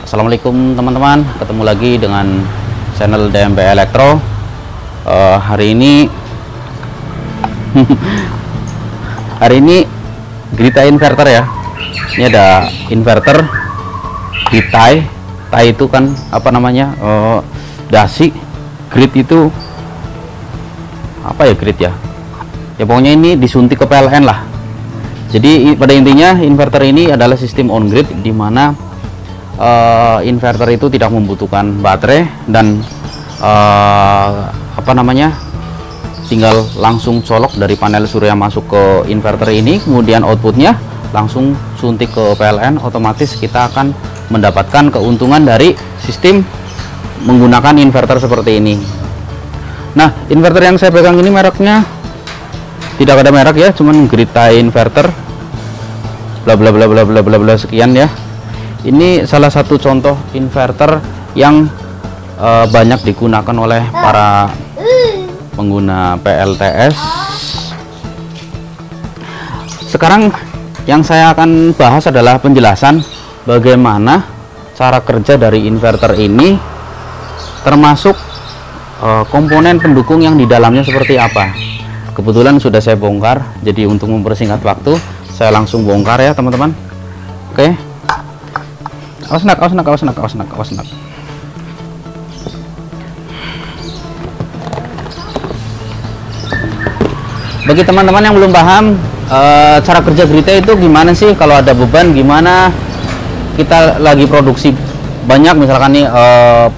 Assalamualaikum teman-teman, ketemu lagi dengan channel DMB Elektro. Hari ini Grita inverter ya. Ini ada inverter di tie itu kan apa namanya, dasi. Grid itu apa ya, grid ya? Ya pokoknya ini disuntik ke PLN lah. Jadi pada intinya inverter ini adalah sistem on grid, di mana inverter itu tidak membutuhkan baterai dan apa namanya, tinggal langsung colok dari panel surya masuk ke inverter ini, kemudian outputnya langsung suntik ke PLN. Otomatis kita akan mendapatkan keuntungan dari sistem menggunakan inverter seperti ini. Nah, inverter yang saya pegang ini mereknya tidak ada merek ya, cuman Grita inverter bla bla bla bla bla bla bla sekian ya. Ini salah satu contoh inverter yang banyak digunakan oleh para pengguna PLTS. Sekarang yang saya akan bahas adalah penjelasan bagaimana cara kerja dari inverter ini, termasuk komponen pendukung yang di dalamnya seperti apa. Kebetulan sudah saya bongkar, jadi untuk mempersingkat waktu saya langsung bongkar ya teman-teman. Oke. Awas nak. Bagi teman-teman yang belum paham cara kerja Grita itu gimana sih, kalau ada beban gimana, kita lagi produksi banyak, misalkan nih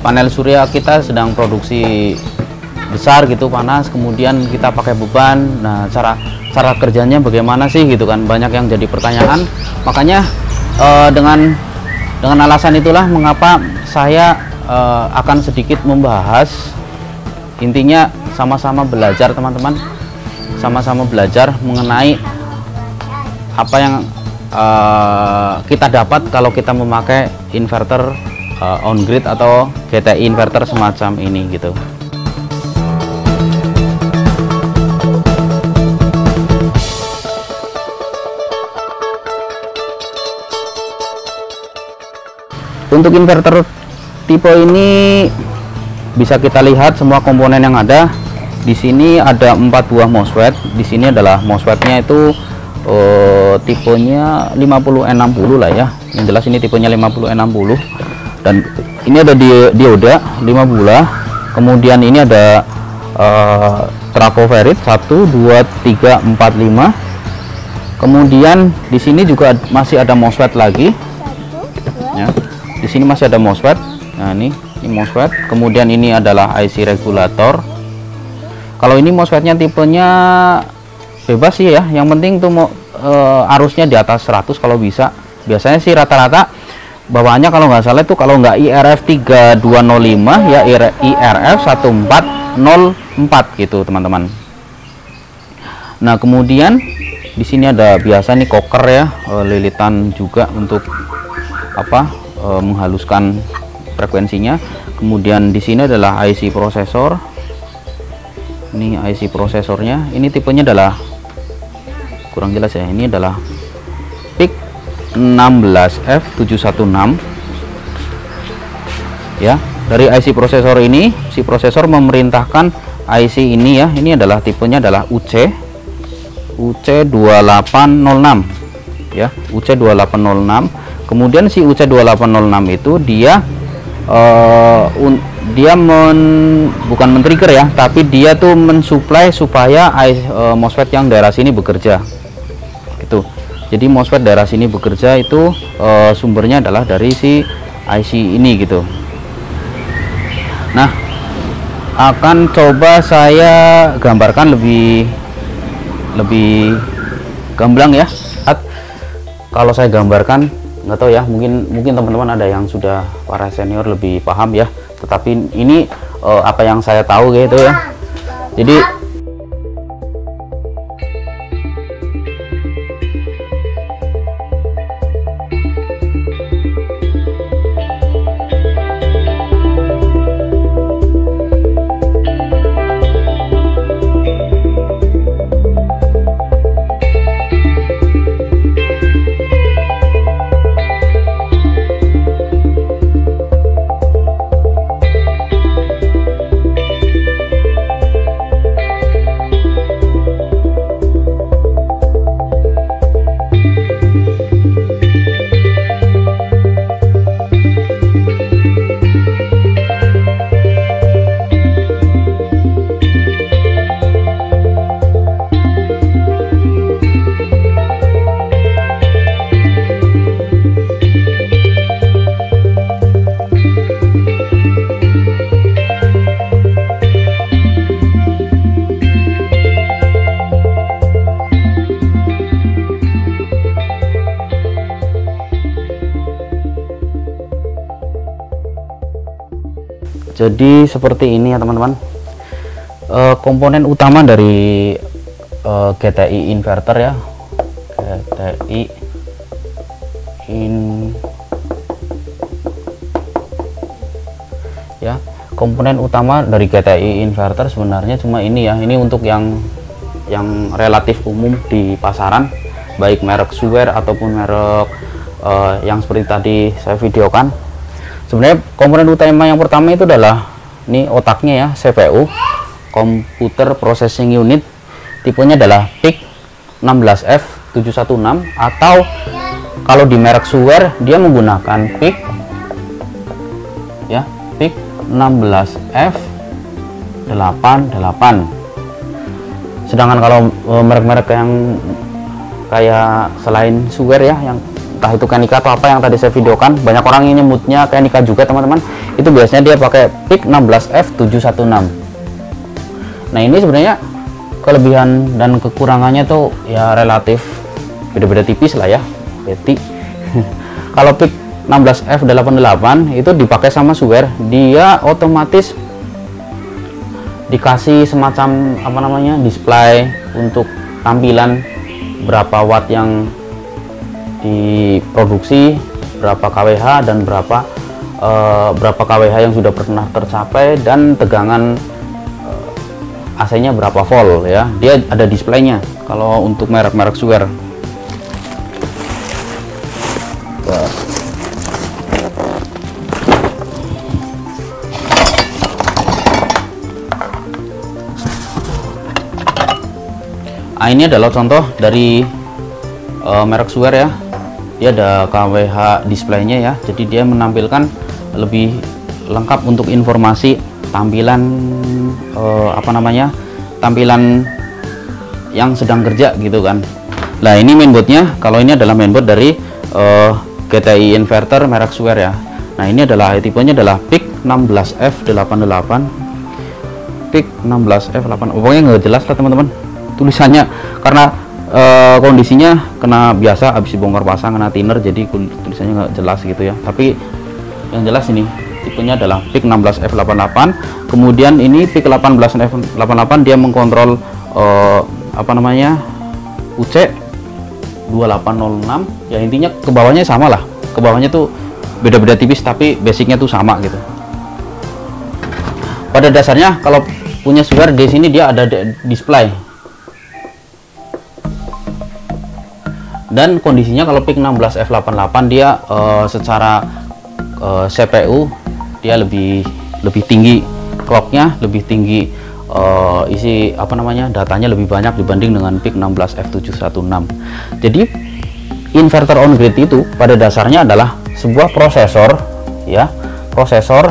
panel surya kita sedang produksi besar gitu, panas, kemudian kita pakai beban. Nah, cara kerjanya bagaimana sih gitu kan, banyak yang jadi pertanyaan. Makanya dengan alasan itulah mengapa saya akan sedikit membahas. Intinya sama-sama belajar teman-teman, sama-sama belajar mengenai apa yang kita dapat kalau kita memakai inverter on grid atau GTI inverter semacam ini gitu. Untuk inverter tipe ini bisa kita lihat semua komponen yang ada. Di sini ada 4 buah MOSFET. Di sini adalah MOSFET-nya itu tipenya 5060 lah ya. Yang jelas ini tipenya 5060. Dan ini ada dioda 5 buah. Kemudian ini ada trafo ferit 1 2 3 4 5. Kemudian di sini juga masih ada MOSFET lagi. Ya. Di sini masih ada MOSFET. Nah, ini MOSFET. Kemudian ini adalah IC regulator. Kalau ini MOSFET-nya tipenya bebas sih ya. Yang penting tuh arusnya di atas 100 kalau bisa. Biasanya sih rata-rata bawaannya kalau nggak salah itu, kalau nggak IRF 3205 ya IRF 1404 gitu teman-teman. Nah, kemudian di sini ada biasa nih koker ya, lilitan juga untuk apa, menghaluskan frekuensinya. Kemudian di sini adalah IC prosesor. Ini IC prosesornya, ini tipenya adalah kurang jelas ya, ini adalah PIC 16F716 ya. Dari IC prosesor ini, si prosesor memerintahkan IC ini ya, ini adalah tipenya adalah UC2806 ya, UC2806. Kemudian si UC2806 itu dia bukan men-trigger ya, tapi dia tuh mensuplai supaya MOSFET yang daerah sini bekerja gitu. Jadi MOSFET daerah sini bekerja itu sumbernya adalah dari si IC ini gitu. Nah, akan coba saya gambarkan lebih gamblang ya. Kalau saya gambarkan, nggak tahu ya, mungkin teman-teman ada yang sudah para senior lebih paham ya, tetapi ini apa yang saya tahu gitu ya. Jadi Jadi seperti ini ya teman-teman, komponen utama dari GTI inverter ya, GTI ya. Komponen utama dari GTI inverter sebenarnya cuma ini ya. Ini untuk yang relatif umum di pasaran, baik merek Suwer ataupun merek yang seperti tadi saya videokan. Sebenarnya komponen utama yang pertama itu adalah ini otaknya ya, CPU, Computer Processing Unit, tipenya adalah PIC 16F716, atau kalau di merek Suwer dia menggunakan PIC ya, PIC 16F88. Sedangkan kalau merek-merek yang kayak selain Suwer ya, yang entah itu Kenika atau apa yang tadi saya videokan, banyak orang ini nyebutnya Kenika juga teman-teman, itu biasanya dia pakai PIC 16F716. Nah ini sebenarnya kelebihan dan kekurangannya tuh ya relatif beda-beda tipis lah ya, Betty. Kalau PIC 16F88 itu dipakai sama Suwer, dia otomatis dikasih semacam apa namanya, display untuk tampilan berapa watt yang diproduksi, berapa kWh, dan berapa kWh yang sudah pernah tercapai, dan tegangan AC-nya berapa volt ya. Dia ada displaynya kalau untuk merek-merek Suwer. Nah, ini adalah contoh dari merek Suwer ya. Dia ada kWh displaynya ya, jadi dia menampilkan lebih lengkap untuk informasi tampilan apa namanya, tampilan yang sedang kerja gitu kan. Nah ini mainboardnya, kalau ini adalah mainboard dari GTI inverter merek Suwer ya. Nah ini adalah tipenya adalah PIC 16F88, PIC 16F88. Pokoknya nggak jelas lah teman-teman tulisannya, karena kondisinya kena biasa habis dibongkar pasang, kena thinner, jadi tulisannya nggak jelas gitu ya. Tapi yang jelas ini tipenya adalah PIC 16F88. Kemudian ini PIC 18F88 dia mengkontrol apa namanya, UC 2806 ya. Intinya ke bawahnya sama lah, ke bawahnya tuh beda-beda tipis tapi basicnya tuh sama gitu. Pada dasarnya kalau punya Suwer di sini dia ada display. Dan kondisinya kalau PIC 16F88 dia secara CPU dia lebih tinggi clocknya, lebih tinggi isi apa namanya, datanya lebih banyak dibanding dengan PIC 16F716. Jadi inverter on grid itu pada dasarnya adalah sebuah prosesor ya, prosesor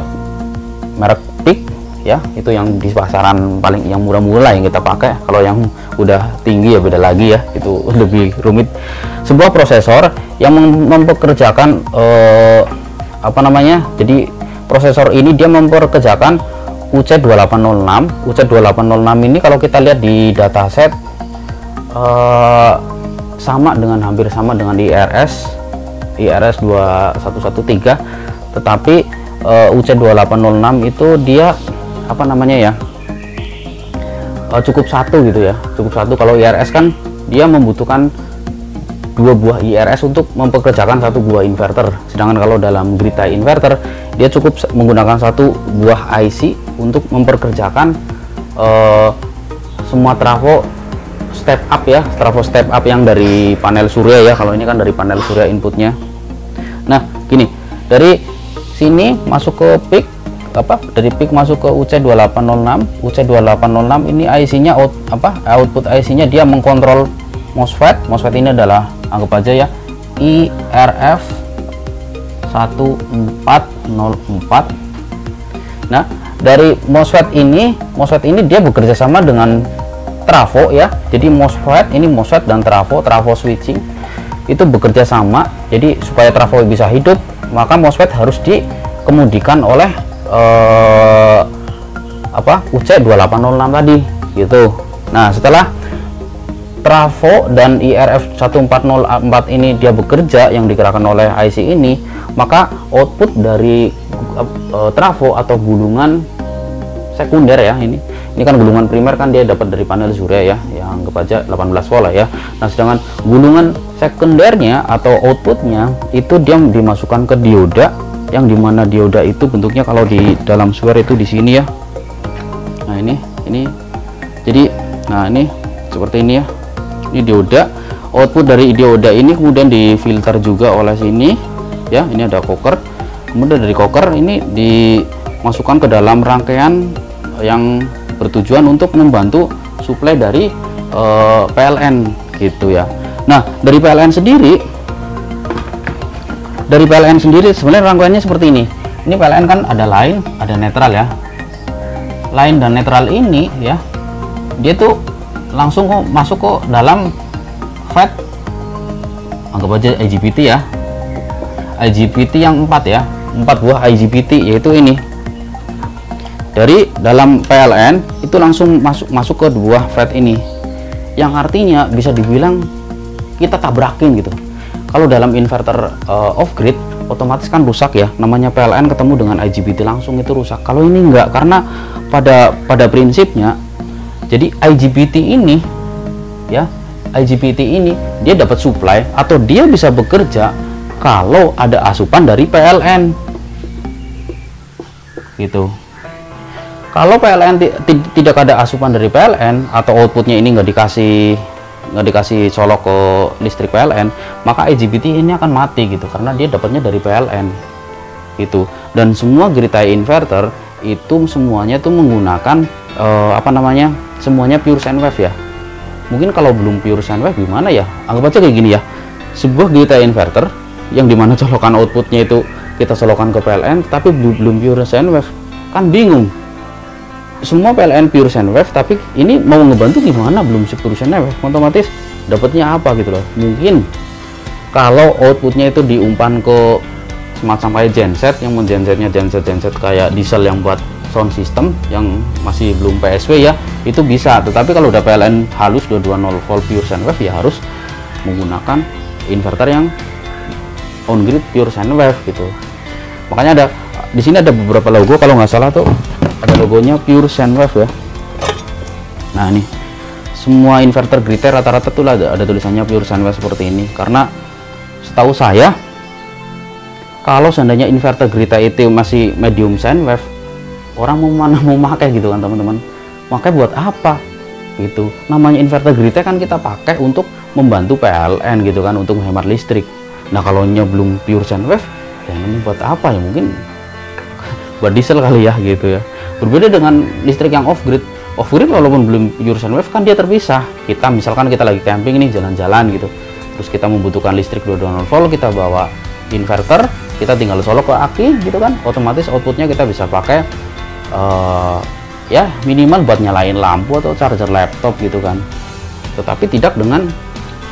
merek PIC ya, itu yang di pasaran paling yang murah-murah yang kita pakai. Kalau yang udah tinggi ya beda lagi ya, itu lebih rumit. Sebuah prosesor yang mempekerjakan apa namanya, jadi prosesor ini dia mempekerjakan UC2806. UC2806 ini kalau kita lihat di dataset hampir sama dengan IRS 2113, tetapi UC2806 itu dia apa namanya ya, cukup satu gitu ya, cukup satu. Kalau IRS kan dia membutuhkan 2 buah IRS untuk mempekerjakan 1 buah inverter, sedangkan kalau dalam GTI inverter dia cukup menggunakan 1 buah IC untuk memperkerjakan semua trafo step up ya, trafo step up yang dari panel surya ya. Kalau ini kan dari panel surya inputnya. Nah gini, dari sini masuk ke PIC dari PIC masuk ke UC2806. UC2806 ini IC-nya output IC-nya dia mengkontrol MOSFET. MOSFET ini adalah, anggap aja ya, IRF 1404. Nah dari MOSFET ini dia bekerja sama dengan trafo ya. Jadi MOSFET dan trafo switching itu bekerja sama. Jadi supaya trafo bisa hidup, maka MOSFET harus dikemudikan oleh UC2806 tadi gitu. Nah setelah trafo dan IRF 1404 ini dia bekerja yang digerakkan oleh IC ini, maka output dari trafo atau gulungan sekunder ya. Ini kan gulungan primer kan dia dapat dari panel surya ya, yang anggap aja 18 volt lah ya. Nah, sedangkan gulungan sekundernya atau outputnya itu dia dimasukkan ke dioda, yang dimana dioda itu bentuknya kalau di dalam software itu di sini ya. Nah, ini jadi, nah ini seperti ini ya. Ini dioda, output dari dioda ini kemudian difilter juga oleh sini ya. Ini ada coker, kemudian dari coker ini dimasukkan ke dalam rangkaian yang bertujuan untuk membantu suplai dari PLN gitu ya. Nah, dari PLN sendiri sebenarnya rangkaiannya seperti ini. Ini PLN kan ada line, ada netral ya. Line dan netral ini ya, dia tuh langsung kok masuk ke dalam FET, anggap aja IGBT ya. IGBT yang 4 ya, 4 buah IGBT, yaitu ini. Dari dalam PLN itu langsung masuk ke buah FET ini, yang artinya bisa dibilang kita tabrakin gitu. Kalau dalam inverter off grid otomatis kan rusak ya, namanya PLN ketemu dengan IGBT langsung itu rusak. Kalau ini enggak, karena pada prinsipnya jadi IGBT ini ya, IGBT ini dia dapat supply atau dia bisa bekerja kalau ada asupan dari PLN gitu. Kalau PLN tidak ada asupan dari PLN atau outputnya ini nggak dikasih colok ke listrik PLN, maka IGBT ini akan mati gitu, karena dia dapatnya dari PLN gitu. Dan semua grid tie inverter itu semuanya tuh menggunakan semuanya pure sine wave ya. Mungkin kalau belum pure sine wave gimana ya, anggap aja kayak gini ya, sebuah grid tie inverter yang dimana colokan outputnya itu kita colokan ke PLN tapi belum pure sine wave, kan bingung. Semua PLN pure sine wave, tapi ini mau ngebantu gimana belum pure sine wave, otomatis dapatnya apa gitu loh. Mungkin kalau outputnya itu diumpan ke semacam kayak genset, yang genset kayak diesel yang buat sound system yang masih belum PSW ya, itu bisa. Tetapi kalau udah PLN halus 220 volt pure sine wave ya harus menggunakan inverter yang on grid pure sine wave gitu. Makanya di sini ada beberapa logo, kalau nggak salah tuh ada logonya pure sine wave ya. Nah, ini semua inverter grid tie rata-rata tuh ada tulisannya pure sine wave seperti ini, karena setahu saya kalau seandainya inverter grid tie itu masih medium sine wave, orang mau pakai gitu kan teman-teman, pakai buat apa gitu. Namanya inverter grid tie kan kita pakai untuk membantu PLN gitu kan, untuk menghemat listrik. Nah, kalau belum pure sine wave ya buat apa ya, mungkin buat diesel kali ya gitu ya. Berbeda dengan listrik yang off grid walaupun belum pure sine wave kan dia terpisah. Kita misalkan kita lagi camping nih, jalan-jalan gitu, terus kita membutuhkan listrik 220 volt, kita bawa inverter, kita tinggal colok ke aki gitu kan, otomatis outputnya kita bisa pakai ya minimal buat nyalain lampu atau charger laptop gitu kan. Tetapi tidak dengan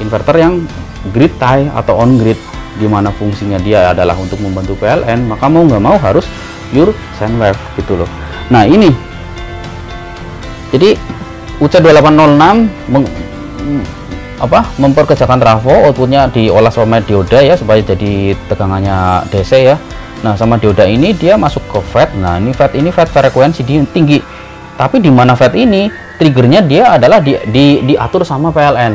inverter yang grid tie atau on grid, dimana fungsinya dia adalah untuk membantu PLN, maka mau nggak mau harus pure sine wave gitu loh. Nah, ini jadi UC2806 memperkerjakan trafo, outputnya diolah sama dioda ya supaya jadi tegangannya DC ya. Nah, sama dioda ini dia masuk ke FET. Nah, ini FET frekuensi tinggi, tapi di mana FET ini triggernya dia adalah diatur sama PLN.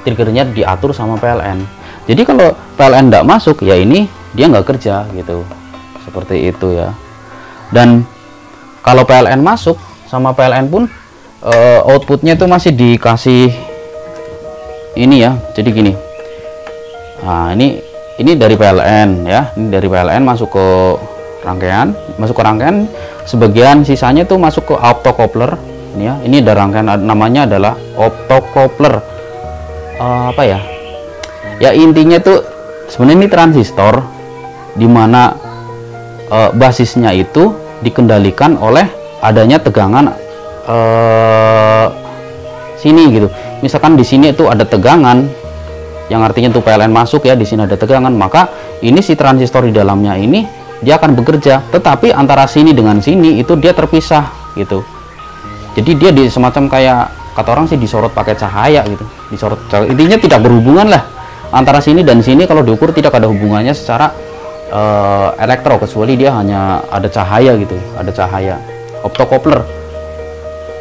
Triggernya diatur sama PLN. Jadi kalau PLN tidak masuk ya ini dia nggak kerja gitu, seperti itu ya. Dan kalau PLN masuk sama PLN pun outputnya itu masih dikasih ini ya, jadi gini. Nah, ini dari PLN ya, ini dari PLN masuk ke rangkaian, sebagian sisanya tuh masuk ke optocoupler ini ya. Ini ada rangkaian namanya adalah optocoupler. Apa ya? Ya intinya tuh sebenarnya ini transistor dimana basisnya itu dikendalikan oleh adanya tegangan sini gitu. Misalkan di sini itu ada tegangan, yang artinya tuh PLN masuk ya, di sini ada tegangan, maka ini si transistor di dalamnya ini dia akan bekerja, tetapi antara sini dengan sini itu dia terpisah gitu. Jadi dia semacam kayak kata orang sih disorot pakai cahaya gitu, intinya tidak berhubungan lah antara sini dan sini. Kalau diukur tidak ada hubungannya secara elektro, kecuali dia hanya ada cahaya gitu, ada cahaya. Optocoupler,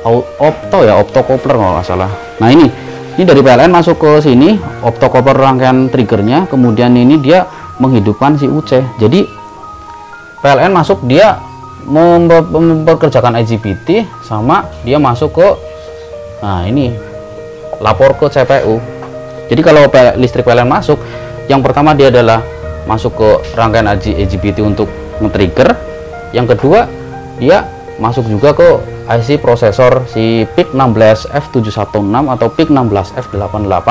optocoupler kalau nggak salah. Nah ini dari PLN masuk ke sini, optocoupler rangkaian triggernya, kemudian ini dia menghidupkan si UC. Jadi PLN masuk, dia memperkerjakan IGBT, sama dia masuk ke, nah ini lapor ke CPU. Jadi kalau listrik PLN masuk, yang pertama dia adalah masuk ke rangkaian IGBT untuk nge-trigger, yang kedua dia masuk juga ke IC prosesor si PIC 16F716 atau PIC 16F88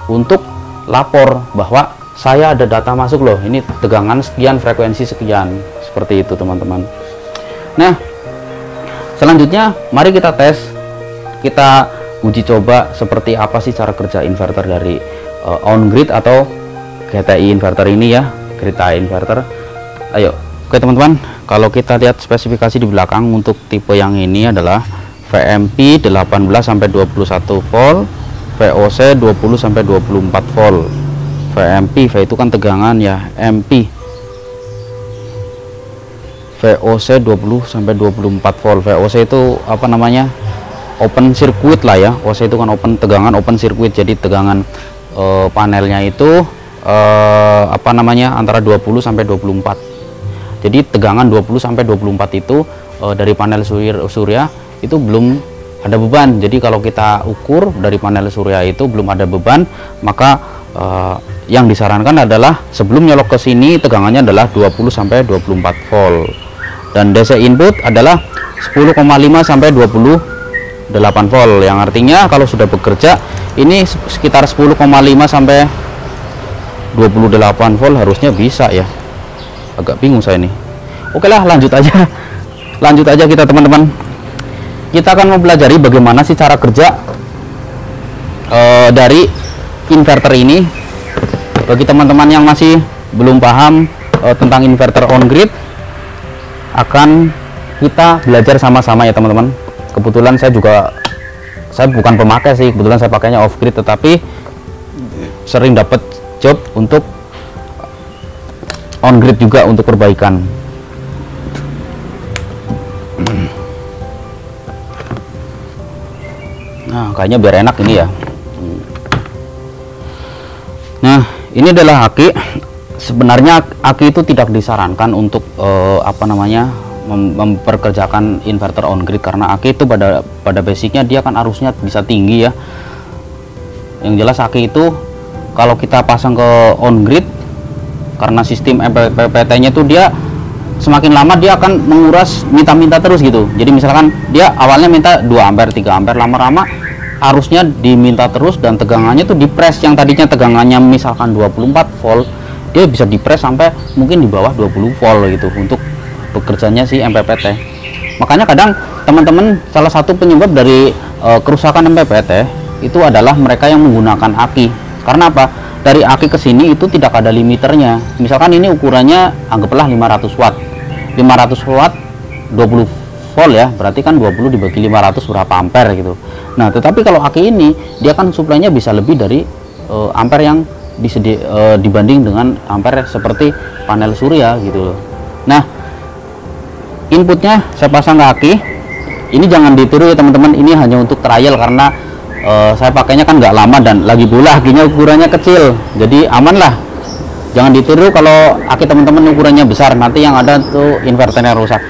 untuk lapor bahwa saya ada data masuk loh, ini tegangan sekian, frekuensi sekian, seperti itu teman-teman. Nah selanjutnya mari kita tes, kita uji coba seperti apa sih cara kerja inverter dari on grid atau GTI inverter ini ya, GTI inverter. Ayo, oke teman-teman, kalau kita lihat spesifikasi di belakang untuk tipe yang ini adalah VMP 18 sampai 21 volt, VOC 20 sampai 24 volt. VMP, V itu kan tegangan ya, MP VOC 20 sampai 24 volt. VOC itu apa namanya, open circuit lah ya. OC itu kan open, tegangan open circuit, jadi tegangan panelnya itu apa namanya, antara 20 sampai 24. Jadi tegangan 20 sampai 24 itu dari panel surya itu belum ada beban. Jadi kalau kita ukur dari panel surya itu belum ada beban, maka yang disarankan adalah sebelum nyolok ke sini tegangannya adalah 20 sampai 24 volt. Dan DC input adalah 10,5 sampai 28 volt, yang artinya kalau sudah bekerja ini sekitar 10,5 sampai 28 volt harusnya bisa ya. Agak bingung saya nih. Oke lah, lanjut aja kita teman-teman. Kita akan mempelajari bagaimana sih cara kerja dari inverter ini. Bagi teman-teman yang masih belum paham tentang inverter on grid, akan kita belajar sama-sama ya teman-teman. Kebetulan saya bukan pemakai sih, kebetulan saya pakainya off grid, tetapi sering dapat job untuk on grid juga untuk perbaikan. Nah kayaknya biar enak ini ya. Nah ini adalah aki. Sebenarnya aki itu tidak disarankan untuk apa namanya, memperkerjakan inverter on grid, karena aki itu pada basicnya dia kan arusnya bisa tinggi ya. Yang jelas aki itu kalau kita pasang ke on grid, karena sistem MPPT nya itu dia semakin lama dia akan menguras, minta terus gitu. Jadi misalkan dia awalnya minta 2 ampere 3 ampere, lama-lama arusnya diminta terus dan tegangannya tuh dipres. Yang tadinya tegangannya misalkan 24 volt, dia bisa dipres sampai mungkin di bawah 20 volt gitu untuk bekerjanya si MPPT. Makanya kadang teman-teman, salah satu penyebab dari kerusakan MPPT itu adalah mereka yang menggunakan aki. Karena apa? Dari aki ke sini itu tidak ada limiternya. Misalkan ini ukurannya anggaplah 500 watt. 500 watt 20 volt ya, berarti kan 20 dibagi 500 berapa ampere gitu. Nah, tetapi kalau aki ini dia kan suplainya bisa lebih dari ampere yang dibanding dengan ampere seperti panel surya gitu. Nah, inputnya saya pasang ke aki. Ini jangan ditiru ya teman-teman, ini hanya untuk trial karena saya pakainya kan nggak lama dan lagi pula akinya ukurannya kecil, jadi aman lah. Jangan ditiru kalau aki teman-teman ukurannya besar, nanti yang ada tuh inverternya rusak.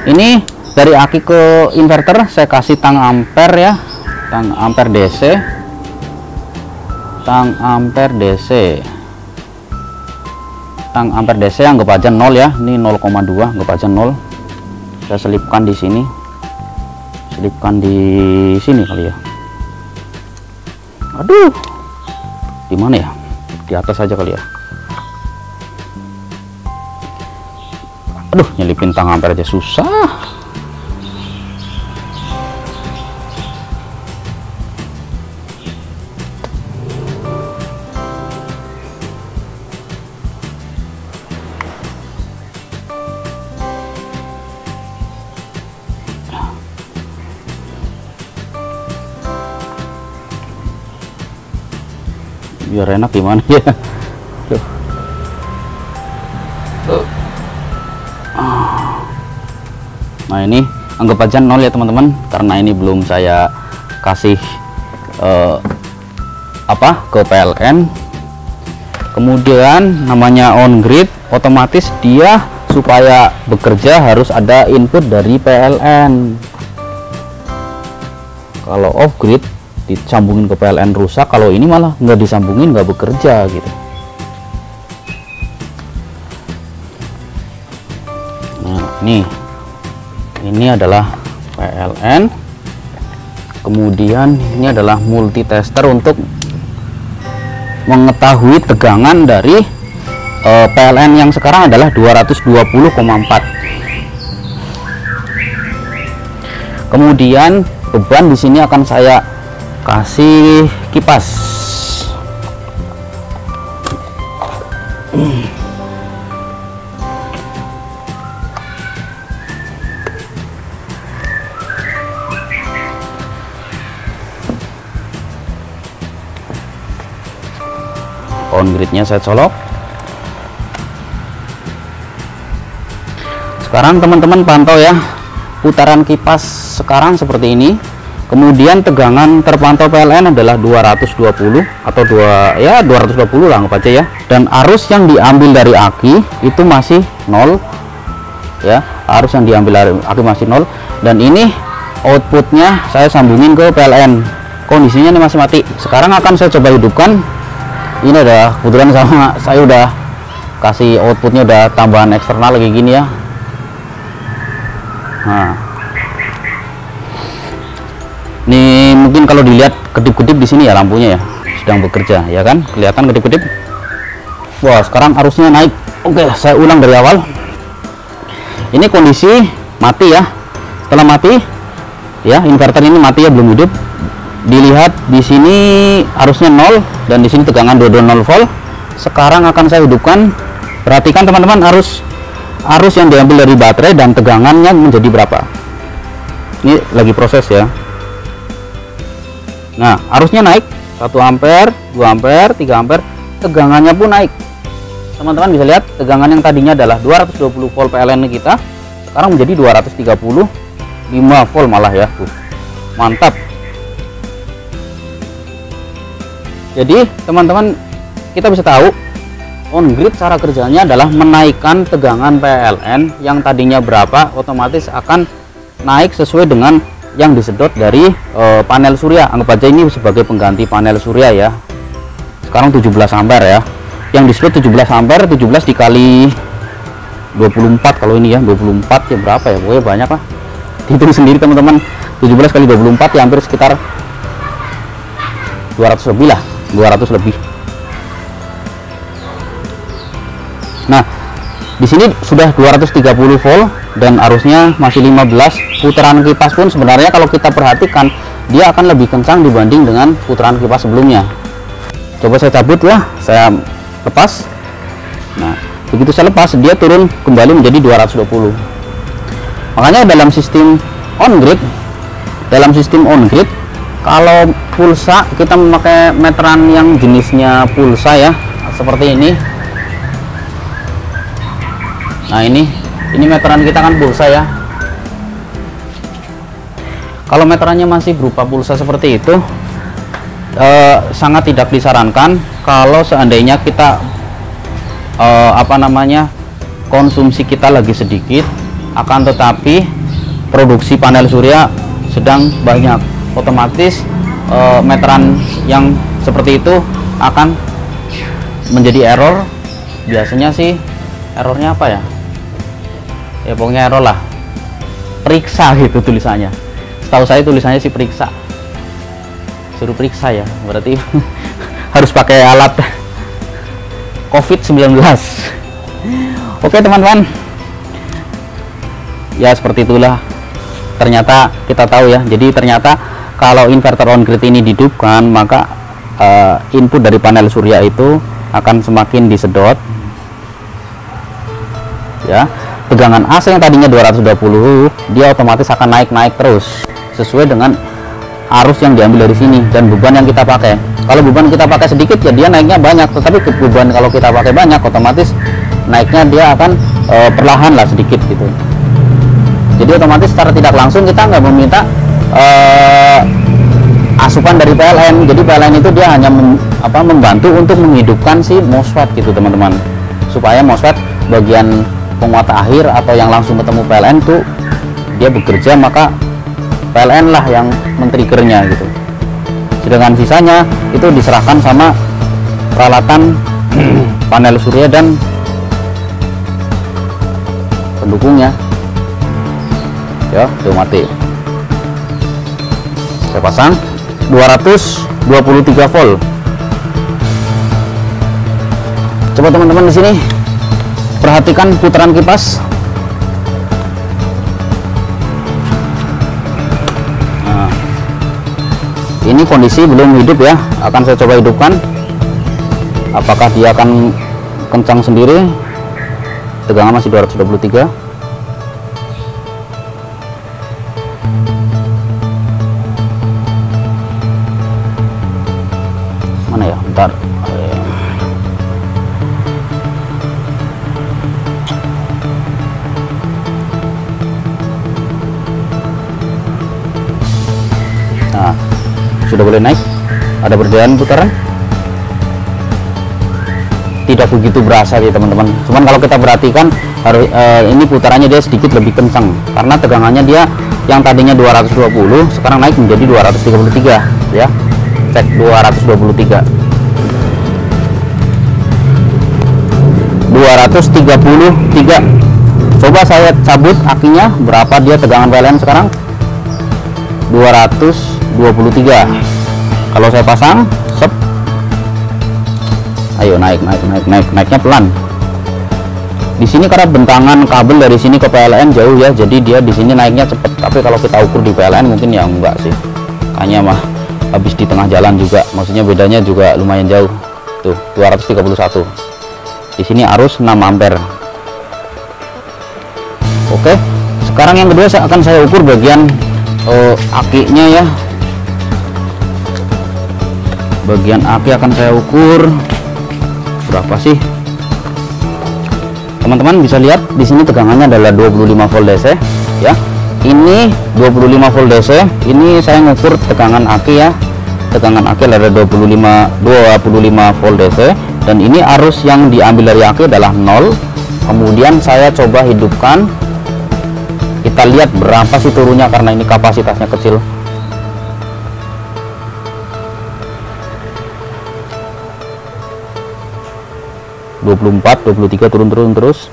Ini dari aki ke inverter saya kasih tang ampere ya, tang ampere DC, tang ampere DC, tang ampere DC anggap aja 0 ya. Ini 0,2 anggap aja 0. Saya selipkan di sini, selipkan di sini kali ya. Aduh, di mana ya? Di atas aja kali ya. Aduh, nyelipin tang ampere aja susah. Biar enak gimana ya. Tuh. Nah ini anggap aja 0 ya teman-teman, karena ini belum saya kasih ke PLN. Kemudian namanya on grid, otomatis dia supaya bekerja harus ada input dari PLN. Kalau off grid disambungin ke PLN rusak, kalau ini malah nggak disambungin, nggak bekerja gitu. Nah ini adalah PLN, kemudian ini adalah multitester untuk mengetahui tegangan dari PLN yang sekarang adalah 220,4. Kemudian beban di sini akan saya kasih kipas. On gridnya saya colok. Sekarang teman-teman pantau ya, putaran kipas sekarang seperti ini. Kemudian tegangan terpantau PLN adalah 220 atau 220 lah anggap aja ya. Dan arus yang diambil dari aki itu masih 0 ya, arus yang diambil dari aki masih 0. Dan ini outputnya saya sambungin ke PLN, kondisinya ini masih mati. Sekarang akan saya coba hidupkan. Ini ada kebetulan sama saya udah kasih outputnya, udah tambahan eksternal lagi gini ya. Nah ini mungkin kalau dilihat kedip-kedip di sini ya, lampunya ya sedang bekerja ya kan, kelihatan kedip-kedip. Wah sekarang arusnya naik. Oke, saya ulang dari awal. Ini kondisi mati ya. Setelah mati ya, inverter ini mati ya, belum hidup. Dilihat di sini arusnya 0 dan di sini tegangan 220 volt. Sekarang akan saya hidupkan. Perhatikan teman-teman, arus yang diambil dari baterai dan tegangannya menjadi berapa. Ini lagi proses ya. Nah arusnya naik 1 ampere, 2 ampere, 3 ampere, tegangannya pun naik. Teman-teman bisa lihat tegangan yang tadinya adalah 220 volt PLN kita sekarang menjadi 235 volt malah ya. Mantap. Jadi teman-teman kita bisa tahu on grid cara kerjanya adalah menaikkan tegangan PLN yang tadinya berapa, otomatis akan naik sesuai dengan yang disedot dari panel surya. Anggap aja ini sebagai pengganti panel surya ya. Sekarang 17 ampere ya. Yang disedot 17 ampere, 17 dikali 24 kalau ini ya, 24 ya berapa ya? Pokoknya banyak lah. Hitung sendiri teman-teman. 17 kali 24 ya hampir sekitar 200 lebih lah. 200 lebih. Nah di sini sudah 230 volt dan arusnya masih 15. Putaran kipas pun sebenarnya kalau kita perhatikan dia akan lebih kencang dibanding dengan putaran kipas sebelumnya. Coba saya cabut ya, saya lepas. Nah begitu saya lepas dia turun kembali menjadi 220. Makanya dalam sistem on grid kalau pulsa kita memakai meteran yang jenisnya pulsa ya, seperti ini. Nah ini meteran kita kan pulsa ya. Kalau meterannya masih berupa pulsa seperti itu sangat tidak disarankan. Kalau seandainya kita konsumsi kita lagi sedikit, akan tetapi produksi panel surya sedang banyak, otomatis meteran yang seperti itu akan menjadi error. Biasanya sih errornya apa ya, pokoknya error lah, periksa gitu tulisannya. Setahu saya tulisannya sih periksa, suruh periksa ya, berarti harus pakai alat COVID-19. Oke teman-teman ya, seperti itulah ternyata kita tahu ya. Jadi ternyata kalau inverter on grid ini dihidupkan, maka input dari panel surya itu akan semakin disedot ya. Tegangan AC yang tadinya 220 dia otomatis akan naik terus sesuai dengan arus yang diambil dari sini dan beban yang kita pakai. Kalau beban kita pakai sedikit ya dia naiknya banyak, tetapi beban kalau kita pakai banyak otomatis naiknya dia akan perlahan lah sedikit gitu. Jadi otomatis secara tidak langsung kita nggak meminta asupan dari PLN. Jadi PLN itu dia hanya membantu untuk menghidupkan si MOSFET gitu teman-teman, supaya MOSFET bagian penguat akhir atau yang langsung ketemu PLN tuh dia bekerja, maka PLN lah yang men-triggernya gitu. Sedangkan sisanya itu diserahkan sama peralatan panel surya dan pendukungnya. Ya, itu mati. Saya pasang 223 volt. Coba teman-teman di sini perhatikan putaran kipas. Nah, ini kondisi belum hidup ya, akan saya coba hidupkan. Apakah dia akan kencang sendiri? Tegangan masih 223. Mana ya? Bentar. Nah, sudah boleh naik. Ada perjalanan putaran. Tidak begitu berasa ya teman-teman. Cuman kalau kita perhatikan harus ini putarannya dia sedikit lebih kencang karena tegangannya dia yang tadinya 220 sekarang naik menjadi 233 ya. Cek 223. 233. Coba saya cabut akinya, berapa dia tegangan PLN sekarang? 223. Kalau saya pasang, sep. Ayo naiknya pelan. Di sini karena bentangan kabel dari sini ke PLN jauh ya, jadi dia di sini naiknya cepet. Tapi kalau kita ukur di PLN mungkin ya enggak sih. Hanya mah habis di tengah jalan juga, maksudnya bedanya juga lumayan jauh. Tuh 231. Di sini arus 6 ampere. Oke, sekarang yang kedua akan saya ukur bagian akinya ya. Bagian aki akan saya ukur berapa sih? Teman-teman bisa lihat di sini tegangannya adalah 25 volt DC ya. Ini 25 volt DC. Ini saya ngukur tegangan aki ya. Tegangan aki adalah 25 volt DC dan ini arus yang diambil dari aki adalah 0. Kemudian saya coba hidupkan. Kita lihat berapa sih turunnya karena ini kapasitasnya kecil. (24, 23) turun terus.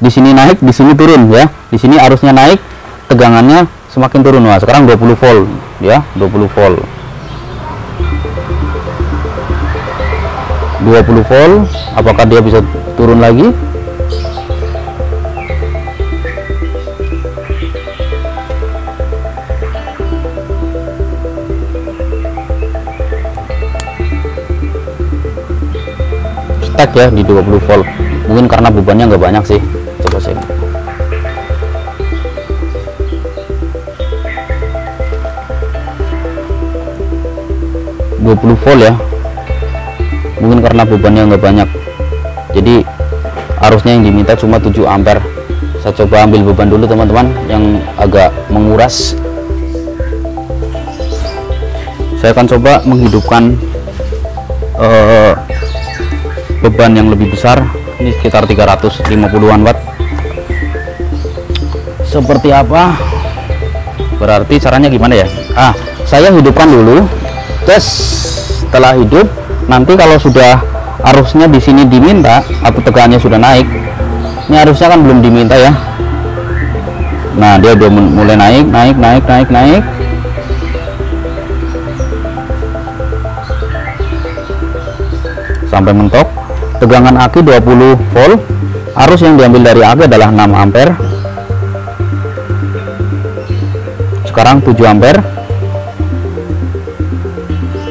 Di sini naik, di sini turun ya. Di sini arusnya naik, tegangannya semakin turun. Wah, sekarang 20 volt ya, 20 volt. 20 volt, apakah dia bisa turun lagi? Stuck ya di 20 volt. Mungkin karena bebannya nggak banyak sih. Coba saya 20 volt ya, mungkin karena bebannya nggak banyak, jadi arusnya yang diminta cuma 7 ampere. Saya coba ambil beban dulu teman-teman yang agak menguras. Saya akan coba menghidupkan beban yang lebih besar, ini sekitar 350-an watt. Seperti apa? Berarti caranya gimana ya? Saya hidupkan dulu. Tes, setelah hidup nanti kalau sudah arusnya di sini diminta atau tegangannya sudah naik, ini arusnya kan belum diminta ya. Nah, dia udah mulai naik sampai mentok. Tegangan aki 20 volt. Arus yang diambil dari aki adalah 6 ampere. Sekarang 7 ampere.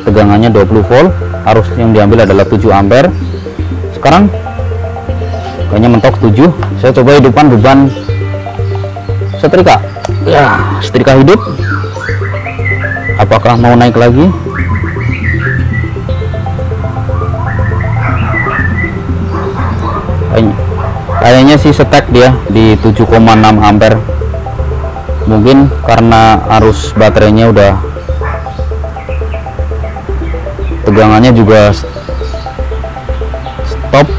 Tegangannya 20 volt. Arus yang diambil adalah 7 ampere. Sekarang kayaknya mentok 7. Saya coba hidupkan beban setrika. Ya, setrika hidup. Apakah mau naik lagi? Kayaknya sih setek dia di 7,6 ampere. Mungkin karena arus baterainya udah, tegangannya juga stop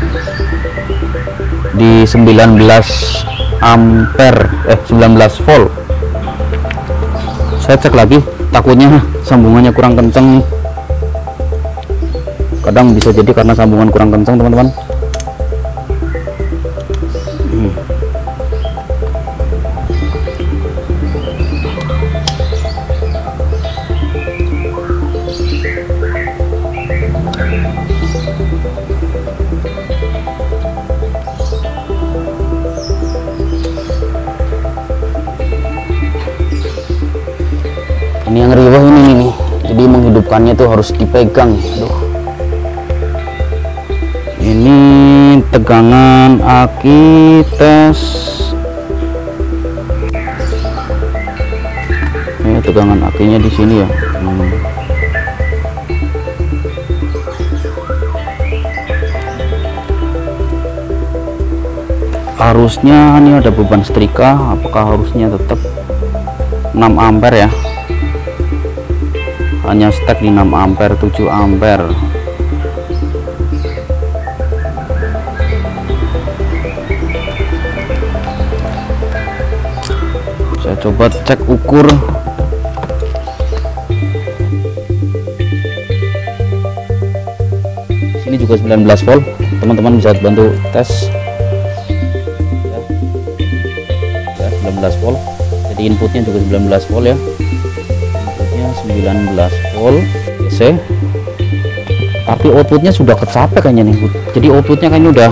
di 19 ampere 19 volt. Saya cek lagi, takutnya sambungannya kurang kenceng nih. Kadang bisa jadi karena sambungan kurang kenceng, teman-teman. Ini yang riwah ini nih, jadi menghidupkannya tuh harus dipegang. Aduh. Ini tegangan aki tes. Ini tegangan akinya di sini ya. Harusnya ini ada beban setrika, apakah harusnya tetap 6 ampere ya? Hanya stek di 6 ampere 7 ampere. Saya coba cek ukur. Sini juga 19 volt, teman-teman bisa bantu tes ya, 19 volt. Jadi inputnya juga 19 volt ya, 19 volt DC, tapi outputnya sudah kecapek kayaknya nih. Jadi outputnya kayaknya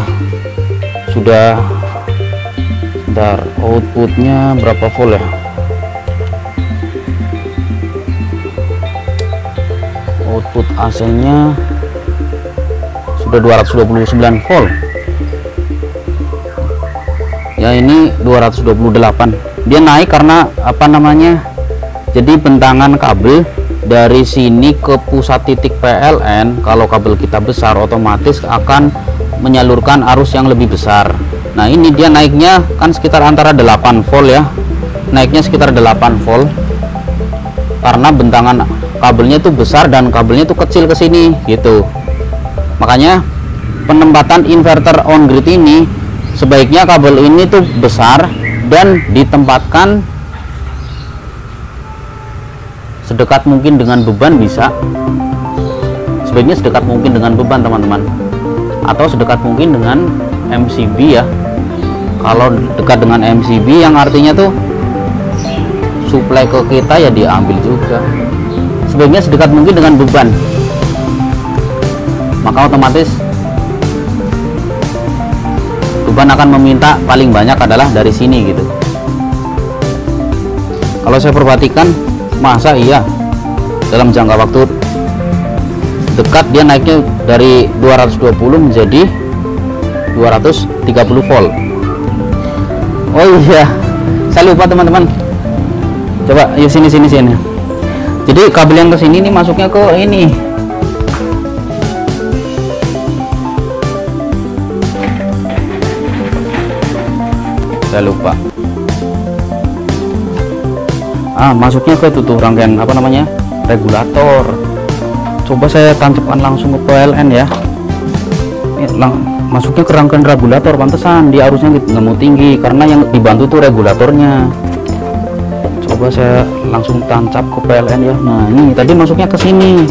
sudah bentar, outputnya berapa volt ya? Output AC nya sudah 229 volt ya, ini 228. Dia naik karena apa namanya, jadi bentangan kabel dari sini ke pusat titik PLN, kalau kabel kita besar otomatis akan menyalurkan arus yang lebih besar. Nah ini dia naiknya kan sekitar antara 8 volt ya, naiknya sekitar 8 volt karena bentangan kabelnya itu besar dan kabelnya itu kecil ke sini gitu. Makanya penempatan inverter on grid ini sebaiknya kabel ini tuh besar dan ditempatkan sedekat mungkin dengan beban. Bisa sebaiknya sedekat mungkin dengan beban teman-teman, atau sedekat mungkin dengan MCB ya. Kalau dekat dengan MCB yang artinya tuh suplai ke kita ya diambil juga. Sebaiknya sedekat mungkin dengan beban, maka otomatis beban akan meminta paling banyak adalah dari sini gitu. Kalau saya perhatikan, masa iya dalam jangka waktu dekat dia naiknya dari 220 menjadi 230 volt. Oh iya, saya lupa teman-teman, coba yuk sini. Jadi kabel yang ke sini ini masuknya ke ini. Saya lupa. Masuknya ke tuh rangkaian apa namanya, regulator. Coba saya tancapkan langsung ke PLN ya. Ini masuknya ke rangkaian regulator, pantesan dia arusnya nggak mau tinggi karena yang dibantu tuh regulatornya. Coba saya langsung tancap ke PLN ya. Nah ini tadi masuknya ke sini,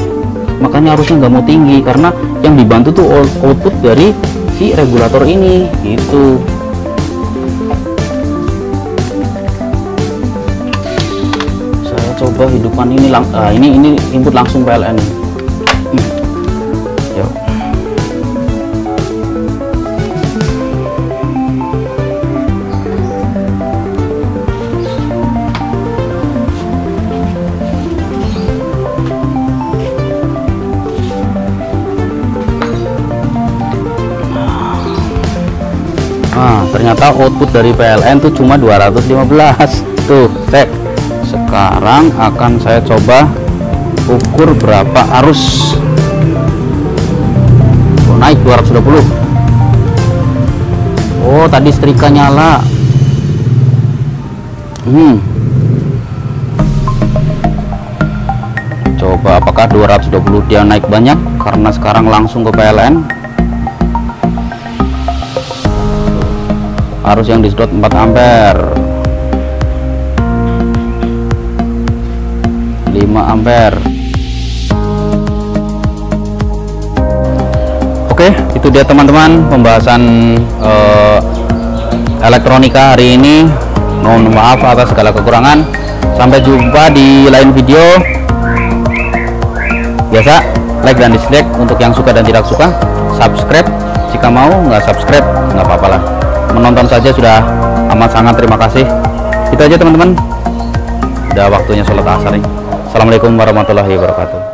makanya arusnya nggak mau tinggi karena yang dibantu tuh output dari si regulator ini gitu. Saya coba hidupkan ini ini input langsung PLN. Yuk. Ternyata output dari PLN tuh cuma 215 tuh, cek. Sekarang akan saya coba ukur berapa arus. Naik 220. Oh, tadi setrika nyala. Coba apakah 220 dia naik banyak karena sekarang langsung ke PLN. Arus yang disedot 4 ampere, 5 ampere. Oke, itu dia teman-teman pembahasan elektronika hari ini. Mohon maaf atas segala kekurangan. Sampai jumpa di lain video. Biasa like dan dislike untuk yang suka dan tidak suka. Subscribe jika mau, nggak subscribe nggak apa-apa lah. Menonton saja sudah amat sangat terima kasih. Itu aja teman-teman. Udah waktunya sholat asar nih. Assalamualaikum warahmatullahi wabarakatuh.